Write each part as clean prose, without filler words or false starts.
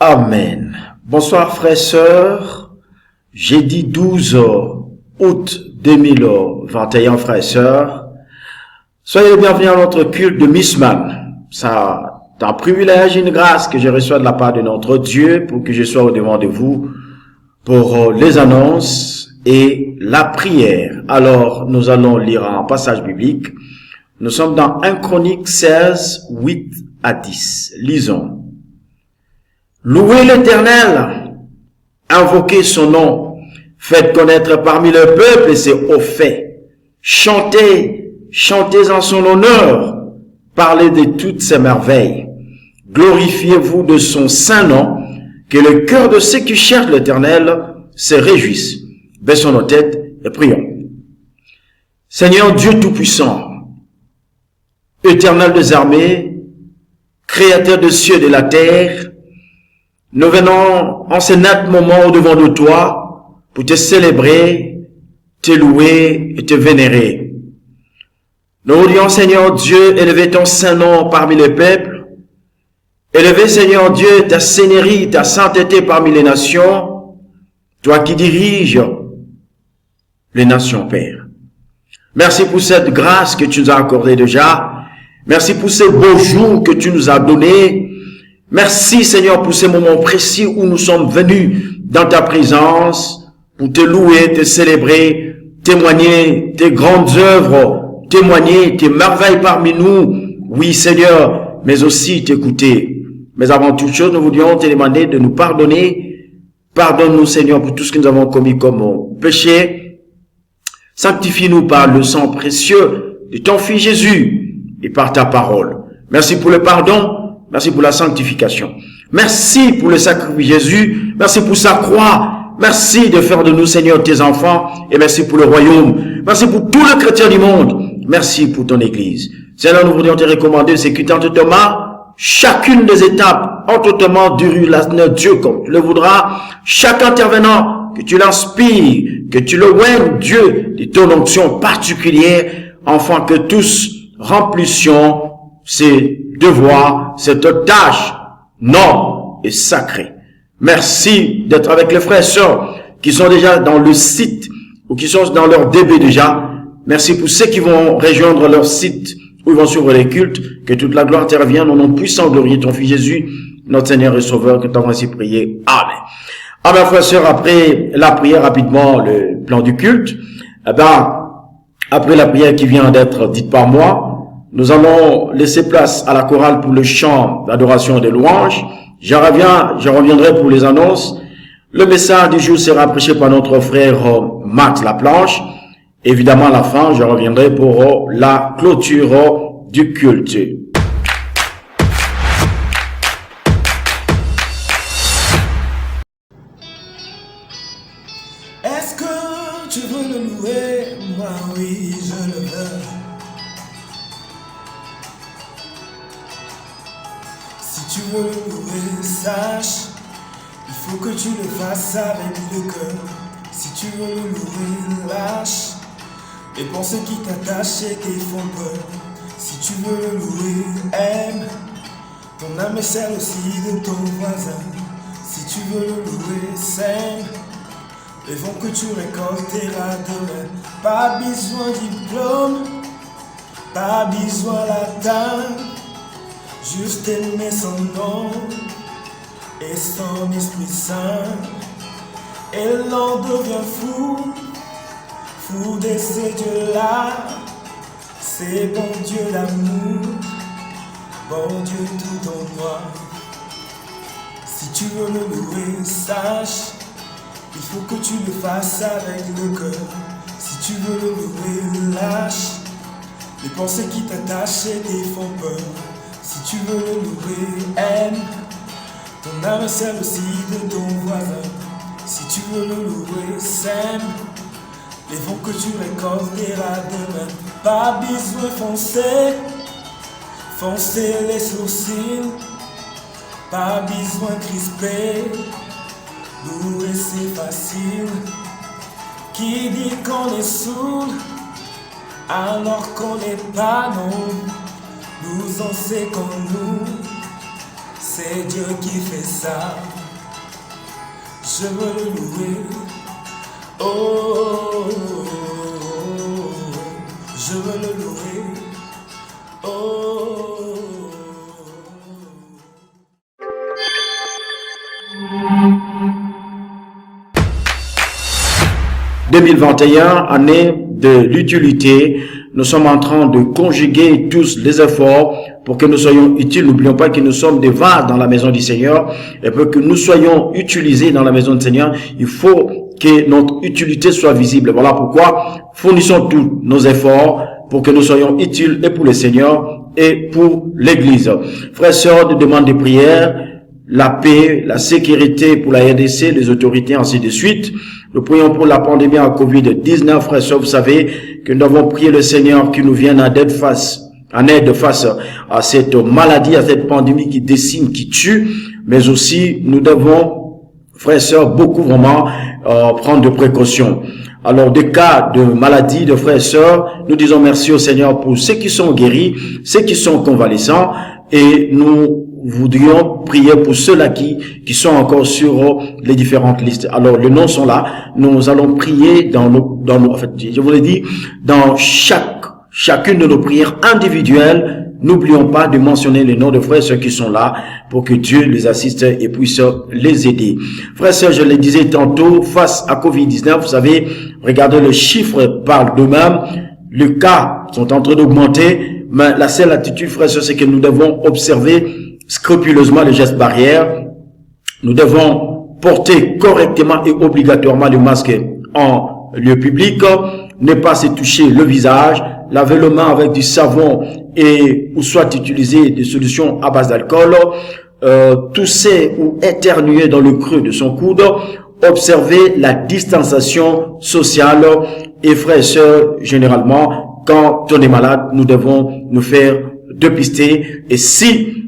Amen. Bonsoir frères et sœurs. Jeudi 12 août 2021, frères et sœurs. Soyez les bienvenus à notre culte de Missman. Ça, c'est un privilège et une grâce que je reçois de la part de notre Dieu pour que je sois au devant de vous pour les annonces et la prière. Alors, nous allons lire un passage biblique. Nous sommes dans 1 Chronique 16, 8 à 10. Lisons. Louez l'Éternel, invoquez son nom, faites connaître parmi le peuple ses hauts faits. Chantez en son honneur, parlez de toutes ses merveilles. Glorifiez-vous de son saint nom, que le cœur de ceux qui cherchent l'Éternel se réjouisse. Baissons nos têtes et prions. Seigneur Dieu Tout-Puissant, Éternel des armées, Créateur des cieux et de la terre, nous venons en ce net moment au-devant de toi pour te célébrer, te louer et te vénérer. Nous voudrions, Seigneur Dieu, élever ton saint nom parmi les peuples, élever, Seigneur Dieu, ta seigneurie, ta sainteté parmi les nations, toi qui diriges les nations, Père. Merci pour cette grâce que tu nous as accordée déjà. Merci pour ces beaux jours que tu nous as donnés. Merci, Seigneur, pour ces moments précis où nous sommes venus dans ta présence pour te louer, te célébrer, témoigner tes grandes œuvres, témoigner tes merveilles parmi nous. Oui, Seigneur, mais aussi t'écouter. Mais avant toute chose, nous voulions te demander de nous pardonner. Pardonne-nous, Seigneur, pour tout ce que nous avons commis comme péché. Sanctifie-nous par le sang précieux de ton Fils Jésus et par ta parole. Merci pour le pardon. Merci pour la sanctification. Merci pour le sacrifice de Jésus. Merci pour sa croix. Merci de faire de nous, Seigneur, tes enfants. Et merci pour le royaume. Merci pour tous les chrétiens du monde. Merci pour ton église. Seigneur, nous voudrions te recommander, c'est que Thomas, chacune des étapes, en tout moment, du Dieu, comme tu le voudras. Chaque intervenant, que tu l'inspires, que tu le oignes, Dieu, de ton onction particulière, afin que tous remplissions ces devoirs, cette tâche noble et sacrée. Merci d'être avec les frères et sœurs qui sont déjà dans le site ou qui sont dans leur début déjà. Merci pour ceux qui vont rejoindre leur site où ils vont suivre les cultes. Que toute la gloire te revienne au nom puissant, glorieux ton Fils Jésus, notre Seigneur et Sauveur, que tu as ainsi prié. Amen. Ah ben, frères et sœurs, après la prière, rapidement, le plan du culte. Après la prière qui vient d'être dite par moi, nous allons laisser place à la chorale pour le chant d'adoration et de louange. Je reviendrai pour les annonces. Le message du jour sera prêché par notre frère Max Laplanche. Évidemment, à la fin, je reviendrai pour la clôture du culte. Est-ce que tu veux le louer? Moi, oui, je le veux. Si tu veux le louer, sache, il faut que tu le fasses avec le cœur. Si tu veux le louer, lâche les pensées qui t'attachent et qui font peur. Si tu veux le louer, aime ton âme et celle aussi de ton voisin. Si tu veux le louer, sème les vents que tu récolteras demain. Pas besoin de diplôme, pas besoin latin. Juste aimer son nom et son Esprit Saint. Et l'on devient fou, fou de ces dieux-là. C'est bon Dieu d'amour, bon Dieu tout en moi. Si tu veux le louer, sache, il faut que tu le fasses avec le cœur. Si tu veux le louer, lâche les pensées qui t'attachent et qui font peur. Si tu veux le louer, aime ton âme, celle aussi de ton voisin. Si tu veux le louer, sème les vents que tu récolteras demain. Pas besoin foncer les sourcils. Pas besoin crisper, louer c'est facile. Qui dit qu'on est sourd alors qu'on n'est pas, non. Nous on sait qu'en nous, c'est Dieu qui fait ça. Je veux le louer. Oh, je veux le louer. Oh. 2021, année de l'utilité. Nous sommes en train de conjuguer tous les efforts pour que nous soyons utiles. N'oublions pas que nous sommes des vases dans la maison du Seigneur. Et pour que nous soyons utilisés dans la maison du Seigneur, il faut que notre utilité soit visible. Voilà pourquoi fournissons tous nos efforts pour que nous soyons utiles et pour le Seigneur et pour l'Église. Frères et sœurs, nous demandons des prières, la paix, la sécurité pour la RDC, les autorités, ainsi de suite. Nous prions pour la pandémie à Covid-19, frères et sœurs. Vous savez que nous avons prié le Seigneur qui nous vienne en aide face à cette maladie, à cette pandémie qui décime, qui tue. Mais aussi, nous devons, frères et sœurs, beaucoup vraiment prendre de précautions. Alors, des cas de maladie de frères et sœurs, nous disons merci au Seigneur pour ceux qui sont guéris, ceux qui sont convalescents, et nous voudrions prier pour ceux-là qui sont encore sur les différentes listes. Alors, les noms sont là. Nous allons prier dans nos, en fait, je vous l'ai dit, dans chacune de nos prières individuelles. N'oublions pas de mentionner les noms de frères et sœurs qui sont là pour que Dieu les assiste et puisse les aider. Frères et sœurs, je le disais tantôt, face à Covid-19, vous savez, regardez, les chiffres parlent d'eux-mêmes. Les cas sont en train d'augmenter, mais la seule attitude, frères et sœurs, c'est que nous devons observer scrupuleusement les gestes barrières. Nous devons porter correctement et obligatoirement le masque en lieu public, ne pas se toucher le visage, laver les mains avec du savon et ou soit utiliser des solutions à base d'alcool, tousser ou éternuer dans le creux de son coude, observer la distanciation sociale. Et frères et sœurs, généralement, quand on est malade, nous devons nous faire dépister. Et si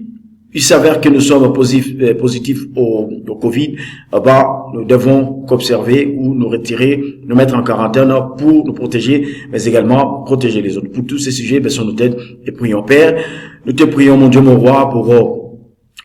il s'avère que nous sommes positifs au Covid, nous devons qu'observer ou nous retirer, nous mettre en quarantaine pour nous protéger, mais également protéger les autres. Pour tous ces sujets, baissons nos têtes et prions. Père, nous te prions, mon Dieu, mon roi, pour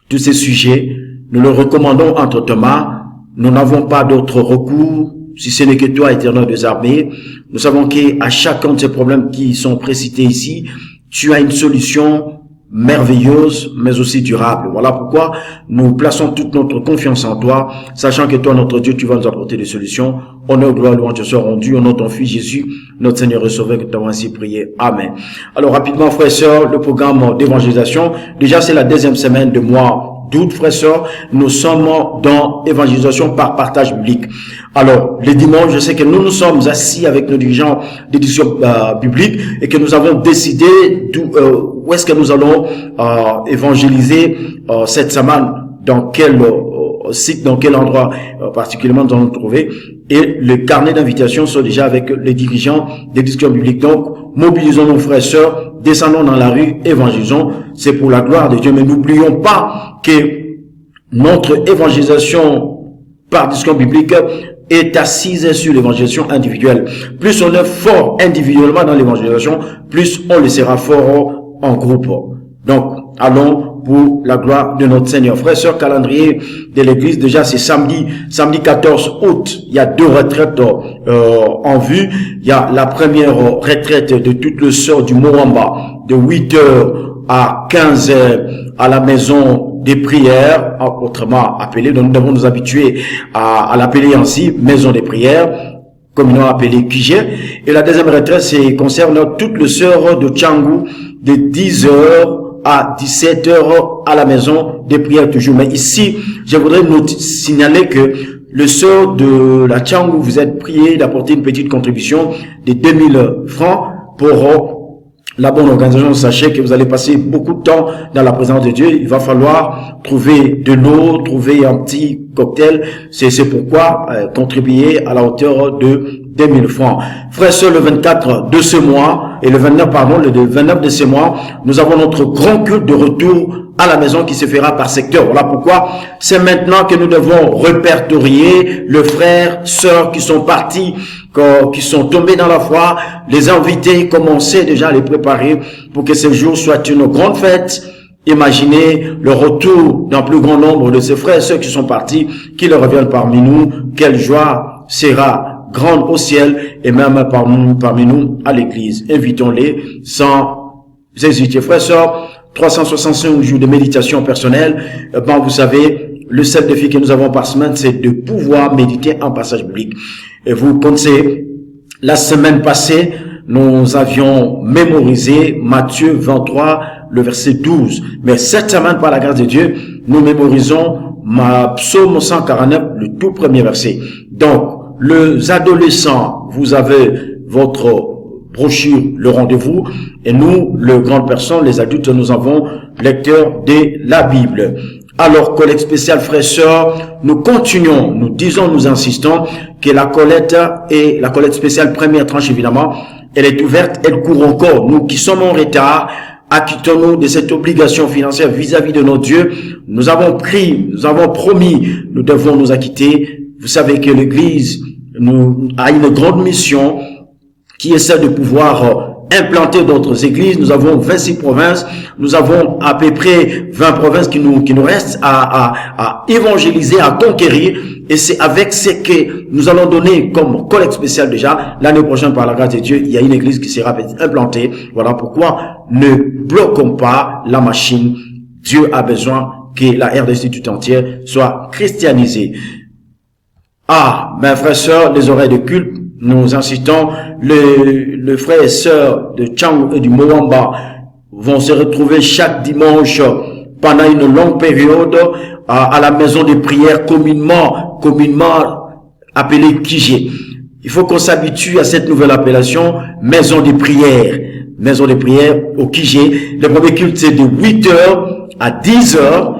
tous ces sujets. Nous le recommandons entre tes mains. Nous n'avons pas d'autre recours, si ce n'est que toi, Éternel des armées. Nous savons qu'à chacun de ces problèmes qui sont précités ici, tu as une solution merveilleuse, mais aussi durable. Voilà pourquoi nous plaçons toute notre confiance en toi, sachant que toi, notre Dieu, tu vas nous apporter des solutions. Honneur, gloire, louange te soit rendu au nom de ton Fils Jésus, notre Seigneur et Sauveur, que nous avons ainsi prié. Amen. Alors, rapidement, frères et sœurs, le programme d'évangélisation. Déjà, c'est la deuxième semaine de mois d'août, frères et sœurs. Nous sommes dans évangélisation par partage biblique. Alors, les dimanches, je sais que nous sommes assis avec nos dirigeants d'édition biblique et que nous avons décidé où est-ce que nous allons évangéliser cette semaine, dans quel site, dans quel endroit particulièrement nous allons nous trouver. Et le carnet d'invitation sont déjà avec les dirigeants d'édition biblique. Donc, mobilisons nos frères et sœurs, descendons dans la rue, évangélisons. C'est pour la gloire de Dieu. Mais n'oublions pas que notre évangélisation par discours biblique est assise sur l'évangélisation individuelle. Plus on est fort individuellement dans l'évangélisation, plus on le sera fort en groupe. Donc, allons pour la gloire de notre Seigneur. Frères et sœurs, calendrier de l'église, déjà c'est samedi 14 août, il y a 2 retraites en vue. Il y a la première retraite de toutes les sœurs du Moamba, de 8h à 15h à la maison des prières, autrement appelée, donc nous devons nous habituer à l'appeler ainsi, maison des prières, communément appelée QG. Et la deuxième retraite concerne toutes les sœurs de Tchangou, de 10h à 17h à la maison des prières toujours. Mais ici, je voudrais nous signaler que le sœur de la Tchangou, vous êtes prié d'apporter une petite contribution de 2000 francs pour la bonne organisation. Sachez que vous allez passer beaucoup de temps dans la présence de Dieu. Il va falloir trouver de l'eau, trouver un petit cocktail. C'est pourquoi contribuer à la hauteur de 2000 francs. Frères et sœurs, le 24 de ce mois, et le 29 de ce mois, nous avons notre grand culte de retour à la maison qui se fera par secteur. Voilà pourquoi c'est maintenant que nous devons répertorier les frères, sœurs qui sont partis qui sont tombés dans la foi, les inviter, commencer déjà à les préparer pour que ce jour soit une grande fête. Imaginez le retour d'un plus grand nombre de ces frères et sœurs qui sont partis, qui leur reviennent parmi nous. Quelle joie sera grande au ciel et même parmi nous à l'église. Invitons-les sans hésiter. Frères et sœurs, 365 jours de méditation personnelle. Vous savez, le seul défi que nous avons par semaine, c'est de pouvoir méditer un passage biblique. Et vous pensez, la semaine passée, nous avions mémorisé Matthieu 23, le verset 12. Mais cette semaine, par la grâce de Dieu, nous mémorisons Psaume 149, le tout premier verset. Donc, les adolescents, vous avez votre brochure, le rendez-vous, et nous, les grandes personnes, les adultes, nous avons lecteur de la Bible. Alors, collecte spéciale, frères et sœurs, nous continuons, nous disons, nous insistons que la collecte spéciale, première tranche évidemment, elle est ouverte, elle court encore. Nous qui sommes en retard, acquittons-nous de cette obligation financière vis-à-vis de notre Dieu. Nous avons promis, nous devons nous acquitter. Vous savez que l'Église a une grande mission qui est celle de pouvoir implanter d'autres églises. Nous avons 26 provinces. Nous avons à peu près 20 provinces qui nous restent à évangéliser, à conquérir. Et c'est avec ce que nous allons donner comme collecte spéciale déjà. L'année prochaine, par la grâce de Dieu, il y a une église qui sera implantée. Voilà pourquoi ne bloquons pas la machine. Dieu a besoin que la RDC tout entière soit christianisée. Mes frères et sœurs, les oreilles de culte, nous incitons les frères et sœurs de Tchang et du Moamba vont se retrouver chaque dimanche pendant une longue période à la maison de prière communément appelée Kijé. Il faut qu'on s'habitue à cette nouvelle appellation, maison de prière. Maison de prière au Kijé. Le premier culte, c'est de 8h à 10h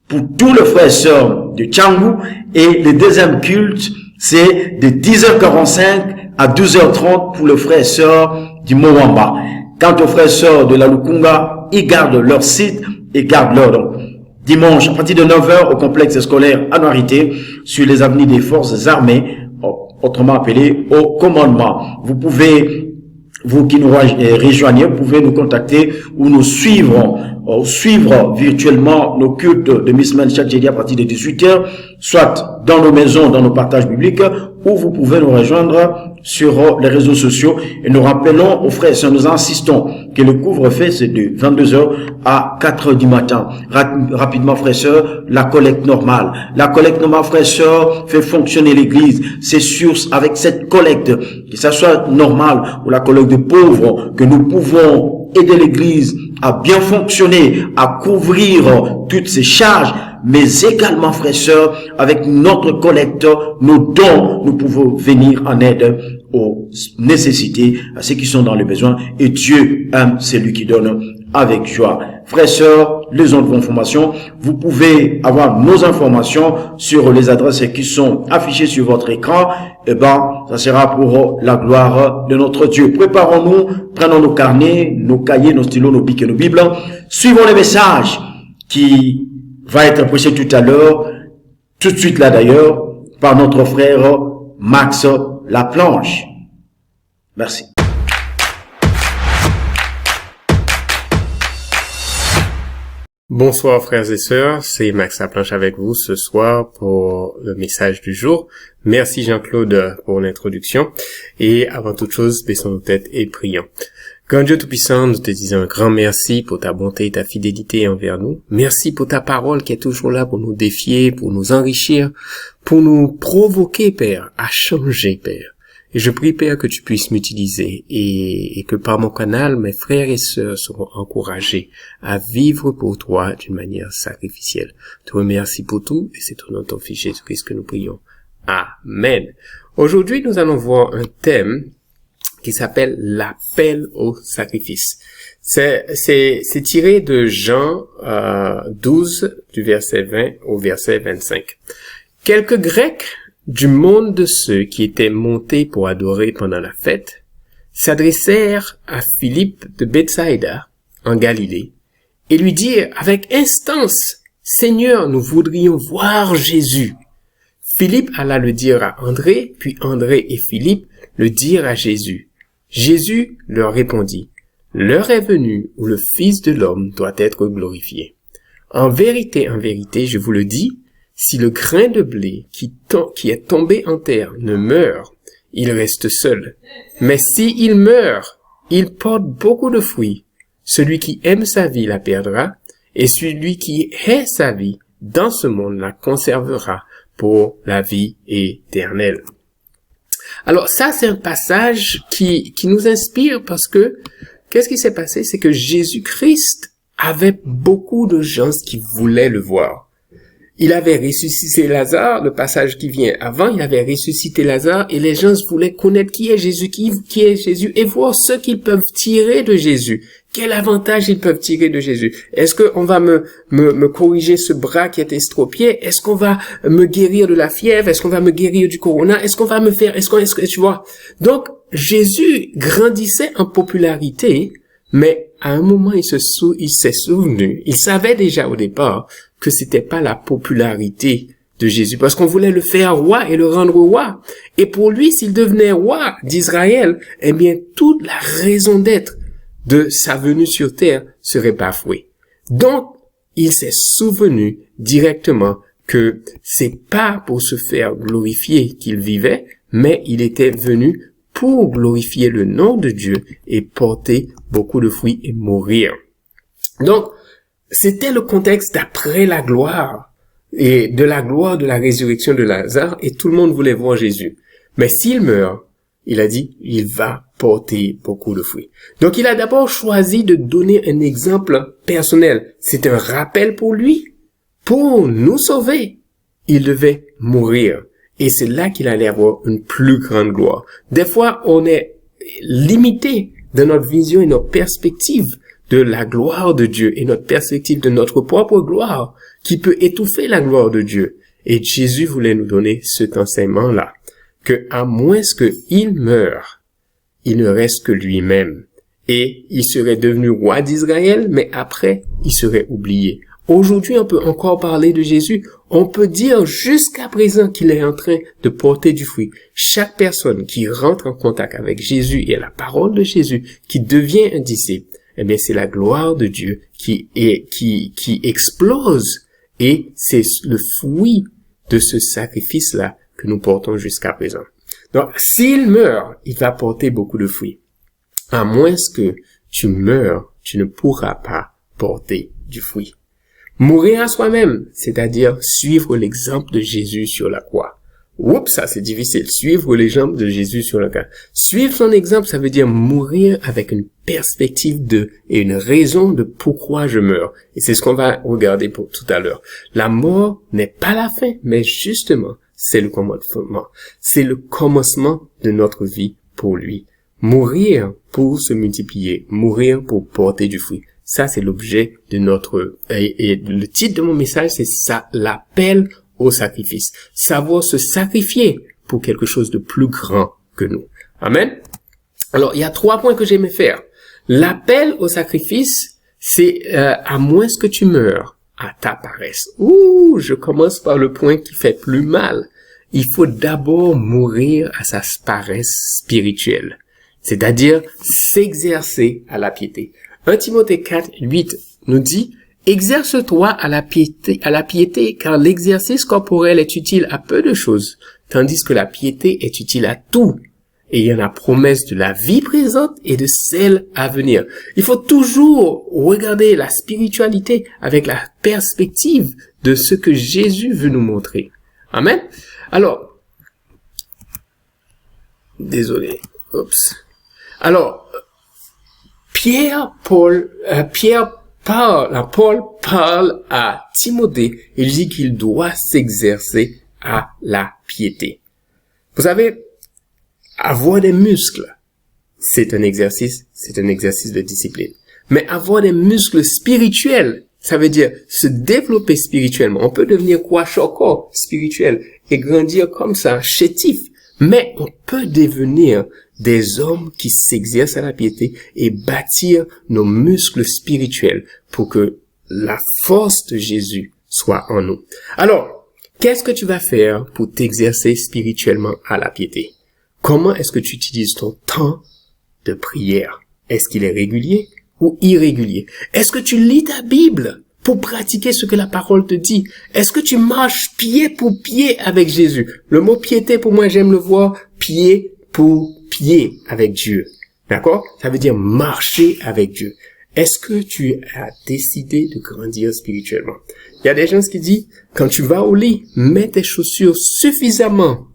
pour tous les frères et sœurs de Tchangou, et le deuxième culte, c'est de 10h45 à 12h30 pour les frères et sœurs du Moamba. Quant aux frères et sœurs de la Lukunga, ils gardent leur site et gardent l'ordre. Dimanche, à partir de 9h, au complexe scolaire Annuarité, sur les avenues des forces armées, autrement appelé au commandement. Vous qui nous rejoignez, vous pouvez nous contacter ou nous suivre virtuellement nos cultes de Miss Men chaque jeudi à partir de 18h, soit dans nos maisons, dans nos partages bibliques, ou vous pouvez nous rejoindre sur les réseaux sociaux. Et nous rappelons aux frères et sœurs, nous insistons que le couvre-feu c'est de 22h à 4h du matin. Rapidement, frères et sœurs, la collecte normale. La collecte normale, frères et sœurs, fait fonctionner l'église. C'est sûr, avec cette collecte, que ça soit normal ou la collecte de pauvres, que nous pouvons aider l'église à bien fonctionner, à couvrir toutes ces charges, mais également, frères et sœurs, avec notre collecte, nos dons, nous pouvons venir en aide aux nécessités, à ceux qui sont dans le besoin, et Dieu aime celui qui donne avec joie. Frères et sœurs, les autres informations, vous pouvez avoir nos informations sur les adresses qui sont affichées sur votre écran. Ça sera pour la gloire de notre Dieu. Préparons-nous, prenons nos carnets, nos cahiers, nos stylos, nos bics et nos bibles. Suivons les messages qui va être prêché tout à l'heure, tout de suite là d'ailleurs, par notre frère Max Laplanche. Merci. Bonsoir frères et sœurs, c'est Max Laplanche avec vous ce soir pour le message du jour. Merci Jean-Claude pour l'introduction. Et avant toute chose, baissons nos têtes et prions. Grand Dieu Tout-Puissant, nous te disons un grand merci pour ta bonté et ta fidélité envers nous. Merci pour ta parole qui est toujours là pour nous défier, pour nous enrichir, pour nous provoquer, Père, à changer, Père. Et je prie, Père, que tu puisses m'utiliser et que par mon canal, mes frères et sœurs seront encouragés à vivre pour toi d'une manière sacrificielle. Je te remercie pour tout et c'est au nom de ton Fils Jésus-Christ que nous prions. Amen. Aujourd'hui, nous allons voir un thème qui s'appelle l'appel au sacrifice. C'est tiré de Jean 12, du verset 20 au verset 25. Quelques Grecs du monde de ceux qui étaient montés pour adorer pendant la fête s'adressèrent à Philippe de Bethsaïda, en Galilée, et lui dirent avec instance, « Seigneur, nous voudrions voir Jésus. » Philippe alla le dire à André, puis André et Philippe le dirent à Jésus. Jésus leur répondit, « L'heure est venue où le Fils de l'homme doit être glorifié. En vérité, je vous le dis, si le grain de blé qui est tombé en terre ne meurt, il reste seul. Mais s'il meurt, il porte beaucoup de fruits. Celui qui aime sa vie la perdra, et celui qui hait sa vie dans ce monde la conservera pour la vie éternelle. » Alors ça, c'est un passage qui nous inspire parce que qu'est-ce qui s'est passé? C'est que Jésus-Christ avait beaucoup de gens qui voulaient le voir. Il avait ressuscité Lazare, le passage qui vient avant, il avait ressuscité Lazare et les gens voulaient connaître qui est Jésus, qui est Jésus et voir ce qu'ils peuvent tirer de Jésus. Quel avantage ils peuvent tirer de Jésus? Est-ce qu'on va me corriger ce bras qui est estropié? Est-ce qu'on va me guérir de la fièvre? Est-ce qu'on va me guérir du corona? Est-ce qu'on va me faire, tu vois? Donc, Jésus grandissait en popularité, mais à un moment, il s'est souvenu, il savait déjà au départ que c'était pas la popularité de Jésus, parce qu'on voulait le faire roi et le rendre roi. Et pour lui, s'il devenait roi d'Israël, eh bien, toute la raison d'être de sa venue sur terre serait bafouée. Donc, il s'est souvenu directement que c'est pas pour se faire glorifier qu'il vivait, mais il était venu pour glorifier le nom de Dieu et porter beaucoup de fruits et mourir. Donc, c'était le contexte d'après la gloire et de la gloire de la résurrection de Lazare et tout le monde voulait voir Jésus. Mais s'il meurt, il a dit, il va porter beaucoup de fruits. Donc, il a d'abord choisi de donner un exemple personnel. C'est un rappel pour lui. Pour nous sauver, il devait mourir. Et c'est là qu'il allait avoir une plus grande gloire. Des fois, on est limité dans notre vision et notre perspective de la gloire de Dieu et notre perspective de notre propre gloire qui peut étouffer la gloire de Dieu. Et Jésus voulait nous donner cet enseignement-là, que à moins qu'il meure, il ne reste que lui-même. Et il serait devenu roi d'Israël, mais après, il serait oublié. Aujourd'hui, on peut encore parler de Jésus. On peut dire jusqu'à présent qu'il est en train de porter du fruit. Chaque personne qui rentre en contact avec Jésus et la parole de Jésus, qui devient un disciple, eh bien, c'est la gloire de Dieu qui explose. Et c'est le fruit de ce sacrifice-là que nous portons jusqu'à présent. Donc, s'il meurt, il va porter beaucoup de fruits. À moins que tu meurs, tu ne pourras pas porter du fruit. Mourir à soi-même, c'est-à-dire suivre l'exemple de Jésus sur la croix. Oups, ça c'est difficile. Suivre l'exemple de Jésus sur la croix. Suivre son exemple, ça veut dire mourir avec une perspective et une raison de pourquoi je meurs. Et c'est ce qu'on va regarder pour tout à l'heure. La mort n'est pas la fin, mais justement, c'est le commencement. C'est le commencement de notre vie pour lui. Mourir pour se multiplier. Mourir pour porter du fruit. Ça, c'est l'objet de et le titre de mon message, c'est ça, l'appel au sacrifice. Savoir se sacrifier pour quelque chose de plus grand que nous. Amen. Alors, il y a 3 points que j'aimais faire. L'appel au sacrifice, c'est à moins que tu meurs à ta paresse. Je commence par le point qui fait plus mal. Il faut d'abord mourir à sa paresse spirituelle. C'est-à-dire s'exercer à la piété. 1 Timothée 4, 8 nous dit « Exerce-toi à la piété, car l'exercice corporel est utile à peu de choses, tandis que la piété est utile à tout. Et il y en a promesse de la vie présente et de celle à venir. » Il faut toujours regarder la spiritualité avec la perspective de ce que Jésus veut nous montrer. Amen. Alors, désolé. Alors, Paul parle à Timothée, il dit qu'il doit s'exercer à la piété. Vous savez, avoir des muscles, c'est un exercice de discipline. Mais avoir des muscles spirituels, ça veut dire se développer spirituellement. On peut devenir kwashiorkor spirituel et grandir comme ça, chétif. Mais on peut devenir des hommes qui s'exercent à la piété et bâtir nos muscles spirituels pour que la force de Jésus soit en nous. Alors, Qu'est-ce que tu vas faire pour t'exercer spirituellement à la piété? Comment est-ce que tu utilises ton temps de prière? Est-ce qu'il est régulier ou irrégulier? Est-ce que tu lis ta Bible pour pratiquer ce que la parole te dit? Est-ce que tu marches pied pour pied avec Jésus? Le mot piété, pour moi, j'aime le voir pied pour pied avec Dieu. D'accord? Ça veut dire marcher avec Dieu. Est-ce que tu as décidé de grandir spirituellement? Il y a des gens qui disent, quand tu vas au lit, mets tes chaussures suffisamment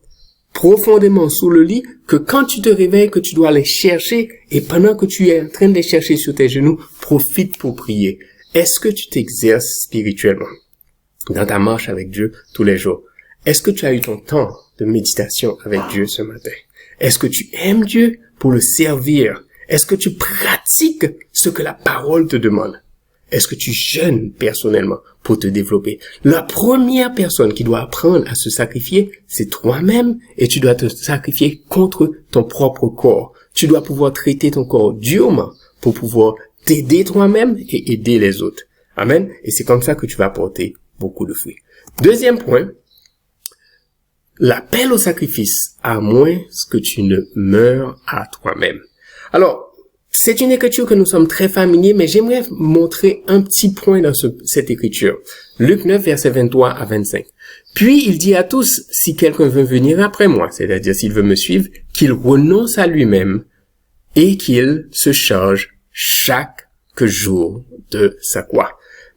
profondément sous le lit que quand tu te réveilles, que tu dois les chercher et pendant que tu es en train de les chercher sur tes genoux, profite pour prier. Est-ce que tu t'exerces spirituellement dans ta marche avec Dieu tous les jours? Est-ce que tu as eu ton temps de méditation avec Dieu ce matin? Est-ce que tu aimes Dieu pour le servir? Est-ce que tu pratiques ce que la parole te demande? Est-ce que tu jeûnes personnellement pour te développer? La première personne qui doit apprendre à se sacrifier, c'est toi-même, et tu dois te sacrifier contre ton propre corps. Tu dois pouvoir traiter ton corps durement pour pouvoir t'aider toi-même et aider les autres. Amen. Et c'est comme ça que tu vas apporter beaucoup de fruits. Deuxième point, l'appel au sacrifice, à moins que tu ne meurs à toi-même. Alors, c'est une écriture que nous sommes très familiers, mais j'aimerais montrer un petit point dans cette écriture. Luc 9, versets 23 à 25. Puis il dit à tous, si quelqu'un veut venir après moi, c'est-à-dire s'il veut me suivre, qu'il renonce à lui-même et qu'il se charge chaque jour de sa croix.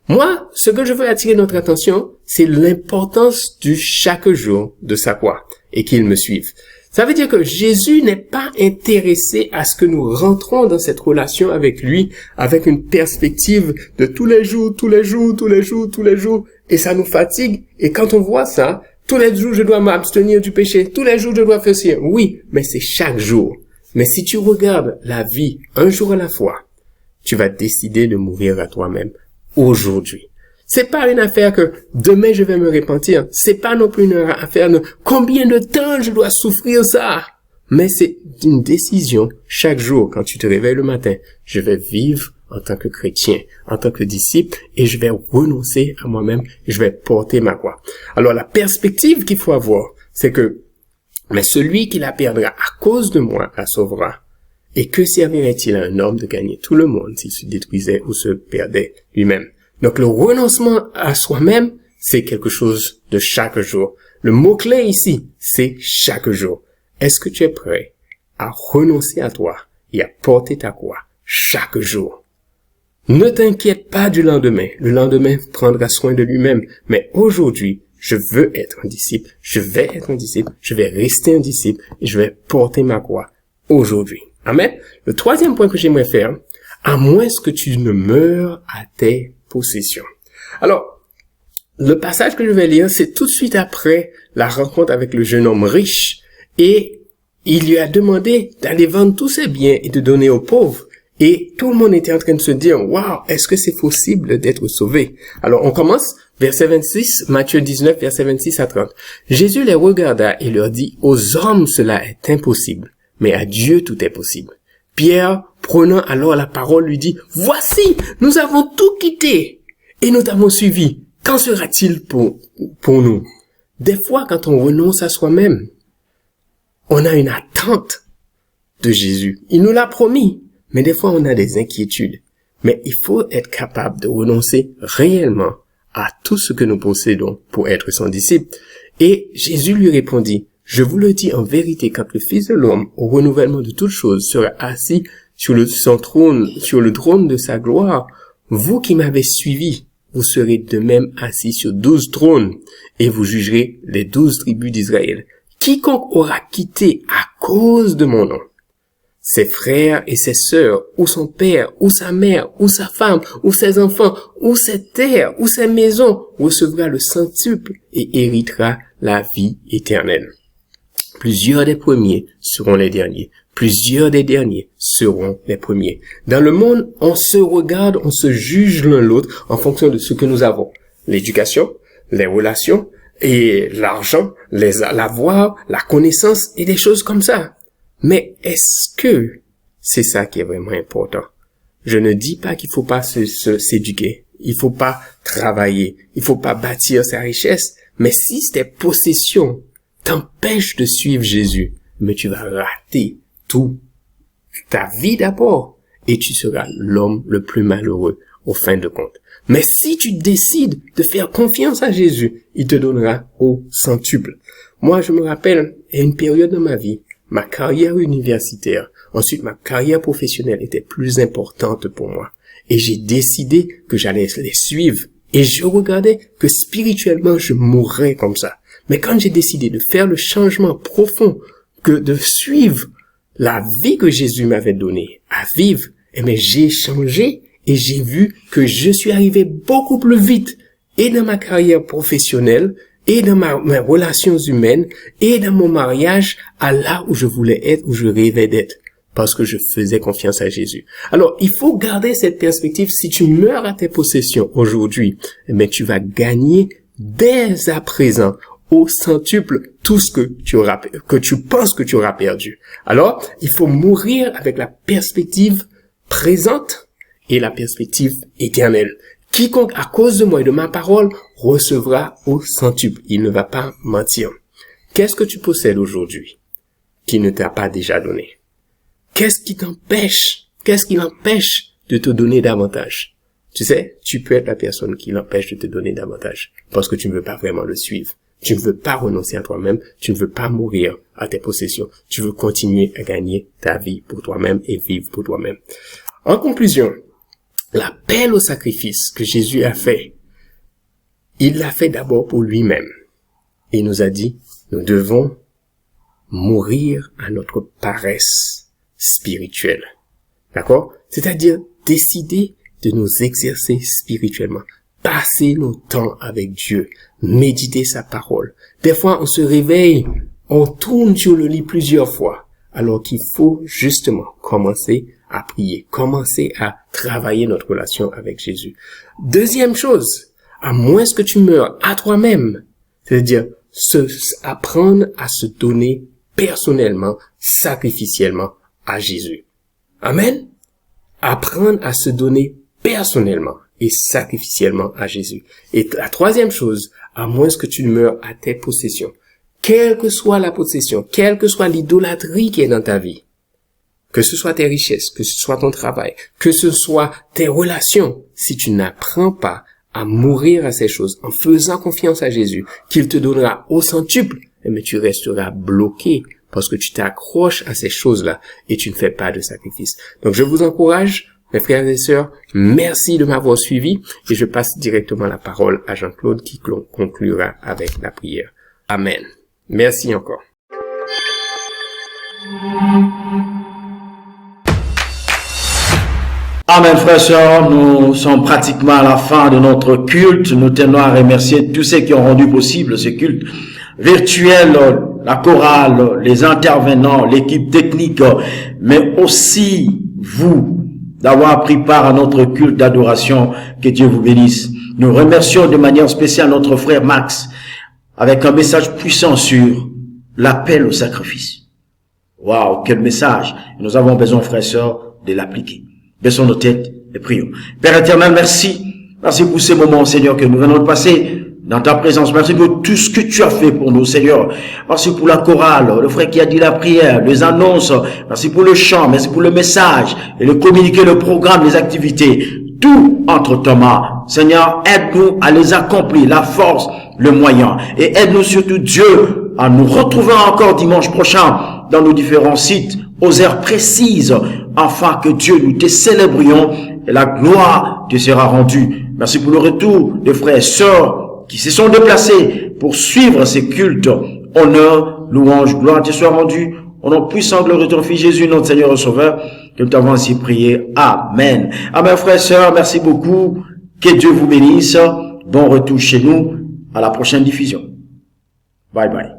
Moi, ce que je veux attirer notre attention, c'est l'importance du chaque jour de sa croix et qu'il me suive. Ça veut dire que Jésus n'est pas intéressé à ce que nous rentrons dans cette relation avec lui avec une perspective de tous les jours, et ça nous fatigue. Et quand on voit ça, tous les jours je dois m'abstenir du péché, tous les jours je dois faire ci. Oui, mais c'est chaque jour. Mais si tu regardes la vie un jour à la fois, tu vas décider de mourir à toi-même aujourd'hui. C'est pas une affaire que demain je vais me repentir. C'est pas non plus une affaire de combien de temps je dois souffrir ça. Mais c'est une décision chaque jour quand tu te réveilles le matin. Je vais vivre en tant que chrétien, en tant que disciple, et je vais renoncer à moi-même et je vais porter ma croix. Alors la perspective qu'il faut avoir, c'est que mais celui qui la perdra à cause de moi la sauvera. Et que servirait-il à un homme de gagner tout le monde s'il se détruisait ou se perdait lui-même? Donc le renoncement à soi-même, c'est quelque chose de chaque jour. Le mot-clé ici, c'est chaque jour. Est-ce que tu es prêt à renoncer à toi et à porter ta croix chaque jour? Ne t'inquiète pas du lendemain. Le lendemain prendra soin de lui-même. Mais aujourd'hui, je veux être un disciple. Je vais être un disciple. Je vais rester un disciple et je vais porter ma croix aujourd'hui. Amen. Le troisième point que j'aimerais faire, à moins que tu ne meurs à tes possessions. Alors, le passage que je vais lire, c'est tout de suite après la rencontre avec le jeune homme riche et il lui a demandé d'aller vendre tous ses biens et de donner aux pauvres. Et tout le monde était en train de se dire, waouh, est-ce que c'est possible d'être sauvé? Alors, on commence, verset 26, Matthieu 19, verset 26 à 30. Jésus les regarda et leur dit, aux hommes cela est impossible, mais à Dieu tout est possible. Pierre, prenant alors la parole, lui dit, voici, nous avons tout quitté et nous t'avons suivi. Qu'en sera-t-il pour nous? Des fois, quand on renonce à soi-même, on a une attente de Jésus. Il nous l'a promis, mais des fois, on a des inquiétudes. Mais il faut être capable de renoncer réellement à tout ce que nous possédons pour être son disciple. Et Jésus lui répondit, je vous le dis en vérité, quand le Fils de l'homme, au renouvellement de toutes choses, sera assis sur le trône de sa gloire, vous qui m'avez suivi, vous serez de même assis sur 12 trônes, et vous jugerez les 12 tribus d'Israël. Quiconque aura quitté à cause de mon nom ses frères et ses sœurs, ou son père, ou sa mère, ou sa femme, ou ses enfants, ou ses terres, ou ses maisons, recevra le centuple et héritera la vie éternelle. Plusieurs des premiers seront les derniers. Plusieurs des derniers seront les premiers. Dans le monde, on se regarde, on se juge l'un l'autre en fonction de ce que nous avons. L'éducation, les relations, et l'argent, l'avoir, la connaissance et des choses comme ça. Mais est-ce que c'est ça qui est vraiment important? Je ne dis pas qu'il faut pas s'éduquer. Il faut pas travailler. Il faut pas bâtir sa richesse. Mais si tes possessions t'empêchent de suivre Jésus, mais tu vas rater tout, ta vie d'abord, et tu seras l'homme le plus malheureux au fin de compte. Mais si tu décides de faire confiance à Jésus, il te donnera au centuple. Moi, je me rappelle, à une période de ma vie, ma carrière universitaire, ensuite ma carrière professionnelle était plus importante pour moi. Et j'ai décidé que j'allais les suivre. Et je regardais que spirituellement, je mourrais comme ça. Mais quand j'ai décidé de faire le changement profond, que de suivre la vie que Jésus m'avait donnée à vivre, eh bien, j'ai changé et j'ai vu que je suis arrivé beaucoup plus vite et dans ma carrière professionnelle et dans mes relations humaines et dans mon mariage à là où je voulais être, où je rêvais d'être. Parce que je faisais confiance à Jésus. Alors, il faut garder cette perspective. Si tu meurs à tes possessions aujourd'hui, mais tu vas gagner dès à présent au centuple tout ce que tu penses que tu auras perdu. Alors, il faut mourir avec la perspective présente et la perspective éternelle. Quiconque, à cause de moi et de ma parole, recevra au centuple. Il ne va pas mentir. Qu'est-ce que tu possèdes aujourd'hui qui ne t'a pas déjà donné? Qu'est-ce qui l'empêche de te donner davantage? Tu sais, tu peux être la personne qui l'empêche de te donner davantage parce que tu ne veux pas vraiment le suivre. Tu ne veux pas renoncer à toi-même. Tu ne veux pas mourir à tes possessions. Tu veux continuer à gagner ta vie pour toi-même et vivre pour toi-même. En conclusion, l'appel au sacrifice que Jésus a fait, il l'a fait d'abord pour lui-même. Il nous a dit, nous devons mourir à notre paresse spirituelle. D'accord? C'est-à-dire décider de nous exercer spirituellement. Passer nos temps avec Dieu. Méditer sa parole. Des fois, on se réveille, on tourne sur le lit plusieurs fois. Alors qu'il faut justement commencer à prier. Commencer à travailler notre relation avec Jésus. Deuxième chose, à moins que tu meurs à toi-même. C'est-à-dire apprendre à se donner personnellement, sacrificiellement à Jésus. Amen. Apprendre à se donner personnellement et sacrificiellement à Jésus. Et la troisième chose, à moins que tu ne meurs à tes possessions, quelle que soit la possession, quelle que soit l'idolâtrie qui est dans ta vie, que ce soit tes richesses, que ce soit ton travail, que ce soit tes relations, si tu n'apprends pas à mourir à ces choses en faisant confiance à Jésus, qu'il te donnera au centuple, mais tu resteras bloqué parce que tu t'accroches à ces choses-là et tu ne fais pas de sacrifice. Donc, je vous encourage, mes frères et sœurs, merci de m'avoir suivi et je passe directement la parole à Jean-Claude qui conclura avec la prière. Amen. Merci encore. Amen, frères et sœurs, nous sommes pratiquement à la fin de notre culte. Nous tenons à remercier tous ceux qui ont rendu possible ce culte virtuel, la chorale, les intervenants, l'équipe technique, mais aussi vous d'avoir pris part à notre culte d'adoration. Que Dieu vous bénisse. Nous remercions de manière spéciale notre frère Max avec un message puissant sur l'appel au sacrifice. Waouh, quel message! Nous avons besoin, frères et sœurs, de l'appliquer. Baissons nos têtes et prions. Père éternel, merci. Merci pour ces moments, Seigneur, que nous venons de passer dans ta présence. Merci pour tout ce que tu as fait pour nous, Seigneur. Merci pour la chorale, le frère qui a dit la prière, les annonces. Merci pour le chant, merci pour le message et le communiqué, le programme, les activités. Tout entre tes mains. Seigneur, aide-nous à les accomplir, la force, le moyen. Et aide-nous surtout, Dieu, à nous retrouver encore dimanche prochain dans nos différents sites, aux heures précises, afin que Dieu, nous te célébrions et la gloire te sera rendue. Merci pour le retour des frères et sœurs qui se sont déplacés pour suivre ces cultes. Honneur, louange, gloire te soit rendue. Au nom puissant, glorieux de ton Fils Jésus, notre Seigneur et Sauveur, que nous t'avons ainsi prié. Amen. Amen, frères et sœurs, merci beaucoup. Que Dieu vous bénisse. Bon retour chez nous. À la prochaine diffusion. Bye bye.